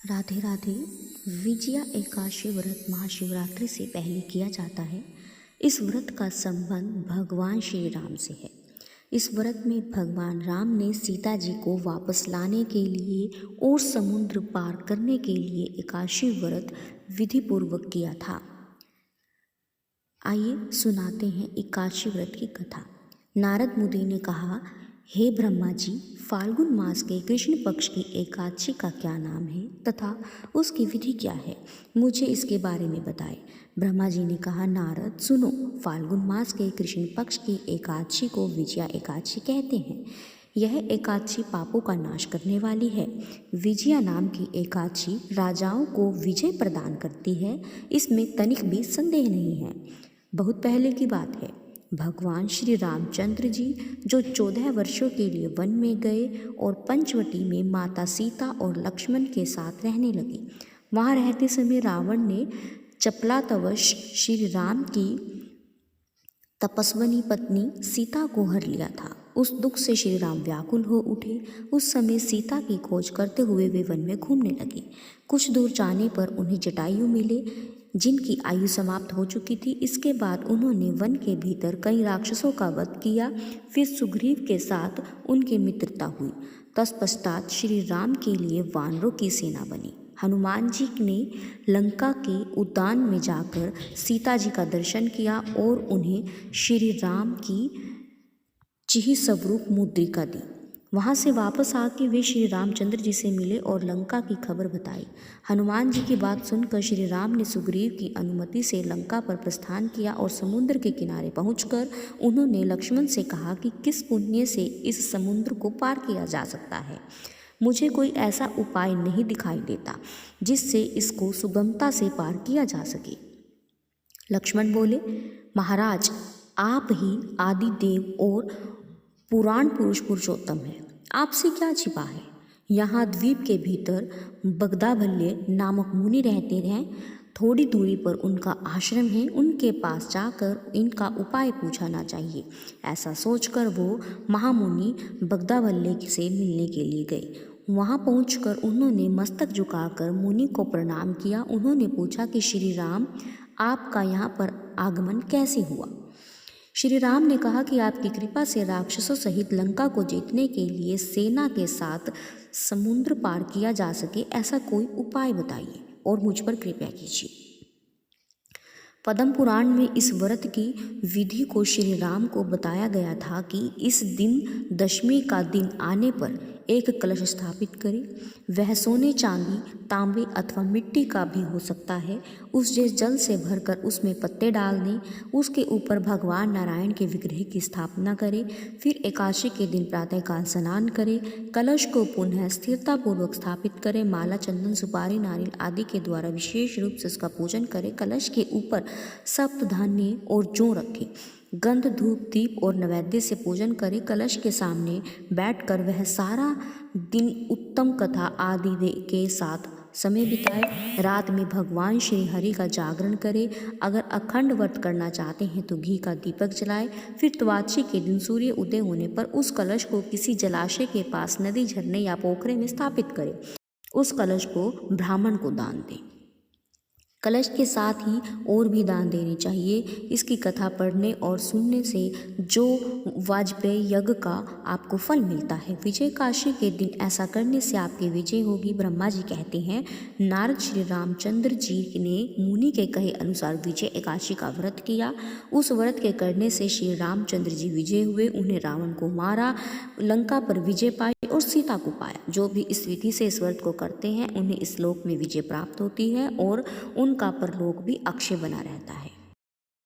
राधे राधे। विजया एकादशी व्रत महाशिवरात्रि से पहले किया जाता है। इस व्रत का संबंध भगवान श्री राम से है। इस व्रत में भगवान राम ने सीता जी को वापस लाने के लिए और समुद्र पार करने के लिए एकादशी व्रत विधि पूर्वक किया था। आइए सुनाते हैं एकादशी व्रत की कथा। नारद मुनि ने कहा, हे ब्रह्मा जी, फाल्गुन मास के कृष्ण पक्ष की एकादशी का क्या नाम है तथा उसकी विधि क्या है, मुझे इसके बारे में बताएं। ब्रह्मा जी ने कहा, नारद सुनो, फाल्गुन मास के कृष्ण पक्ष की एकादशी को विजया एकादशी कहते हैं। यह एकादशी पापों का नाश करने वाली है। विजया नाम की एकादशी राजाओं को विजय प्रदान करती है, इसमें तनिक भी संदेह नहीं है। बहुत पहले की बात है, भगवान श्री रामचंद्र जी जो 14 वर्षों के लिए वन में गए और पंचवटी में माता सीता और लक्ष्मण के साथ रहने लगे। वहाँ रहते समय रावण ने चपलातवश श्री राम की तपस्विनी पत्नी सीता को हर लिया था। उस दुख से श्री राम व्याकुल हो उठे। उस समय सीता की खोज करते हुए वे वन में घूमने लगे। कुछ दूर जाने पर उन्हें जटायु मिले, जिनकी आयु समाप्त हो चुकी थी। इसके बाद उन्होंने वन के भीतर कई राक्षसों का वध किया। फिर सुग्रीव के साथ उनकी मित्रता हुई। तत्पश्चात श्री राम के लिए वानरों की सेना बनी। हनुमान जी ने लंका के उद्यान में जाकर सीता जी का दर्शन किया और उन्हें श्री राम की चिही स्वरूप मुद्रिका दी। वहाँ से वापस आके वे श्री रामचंद्र जी से मिले और लंका की खबर बताई। हनुमान जी की बात सुनकर श्री राम ने सुग्रीव की अनुमति से लंका पर प्रस्थान किया और समुद्र के किनारे पहुंचकर उन्होंने लक्ष्मण से कहा कि किस पुण्य से इस समुद्र को पार किया जा सकता है। मुझे कोई ऐसा उपाय नहीं दिखाई देता जिससे इसको सुगमता से पार किया जा सके। लक्ष्मण बोले, महाराज, आप ही आदि देव और पुराण पुरुष पुरुषोत्तम है, आपसे क्या छिपा है। यहाँ द्वीप के भीतर बगदाभल्य नामक मुनि रहते हैं। थोड़ी दूरी पर उनका आश्रम है, उनके पास जाकर इनका उपाय पूछाना चाहिए। ऐसा सोचकर वो महामुनि बगदाभल्य से मिलने के लिए गए। वहाँ पहुंचकर उन्होंने मस्तक झुकाकर मुनि को प्रणाम किया। उन्होंने पूछा कि श्री राम, आपका यहाँ पर आगमन कैसे हुआ। श्री राम ने कहा कि आपकी कृपा से राक्षसों सहित लंका को जीतने के लिए सेना के साथ समुद्र पार किया जा सके, ऐसा कोई उपाय बताइए और मुझ पर कृपा कीजिए। पद्म पुराण में इस व्रत की विधि को श्री राम को बताया गया था कि इस दिन दशमी का दिन आने पर एक कलश स्थापित करें। वह सोने, चांदी, तांबे अथवा मिट्टी का भी हो सकता है। उसे जल से भरकर उसमें पत्ते डाल दें। उसके ऊपर भगवान नारायण के विग्रह की स्थापना करें। फिर एकादशी के दिन प्रातःकाल स्नान करें। कलश को पुनः स्थिरतापूर्वक स्थापित करें। माला, चंदन, सुपारी, नारियल आदि के द्वारा विशेष रूप से उसका पूजन करें। कलश के ऊपर सप्त धान्य और जौ रखें। गंध, धूप, दीप और नैवेद्य से पूजन करें। कलश के सामने बैठकर वह सारा दिन उत्तम कथा आदि के साथ समय बिताए। रात में भगवान श्री हरि का जागरण करें। अगर अखंड व्रत करना चाहते हैं तो घी का दीपक जलाएं। फिर द्वादशी के दिन सूर्य उदय होने पर उस कलश को किसी जलाशय के पास, नदी, झरने या पोखरे में स्थापित करें। उस कलश को ब्राह्मण को दान दें। कलश के साथ ही और भी दान देने चाहिए। इसकी कथा पढ़ने और सुनने से जो वाजपेयी यज्ञ का आपको फल मिलता है। विजय एकादशी के दिन ऐसा करने से आपकी विजय होगी। ब्रह्मा जी कहते हैं, नारद श्री रामचंद्र जी ने मुनि के कहे अनुसार विजय एकादशी का व्रत किया। उस व्रत के करने से श्री रामचंद्र जी विजय हुए। उन्हें रावण को मारा, लंका पर विजय पाई और सीता को पाया। जो भी इस विधि से इस व्रत को करते हैं उन्हें इस लोक में विजय प्राप्त होती है और उनका परलोक भी अक्षय बना रहता है।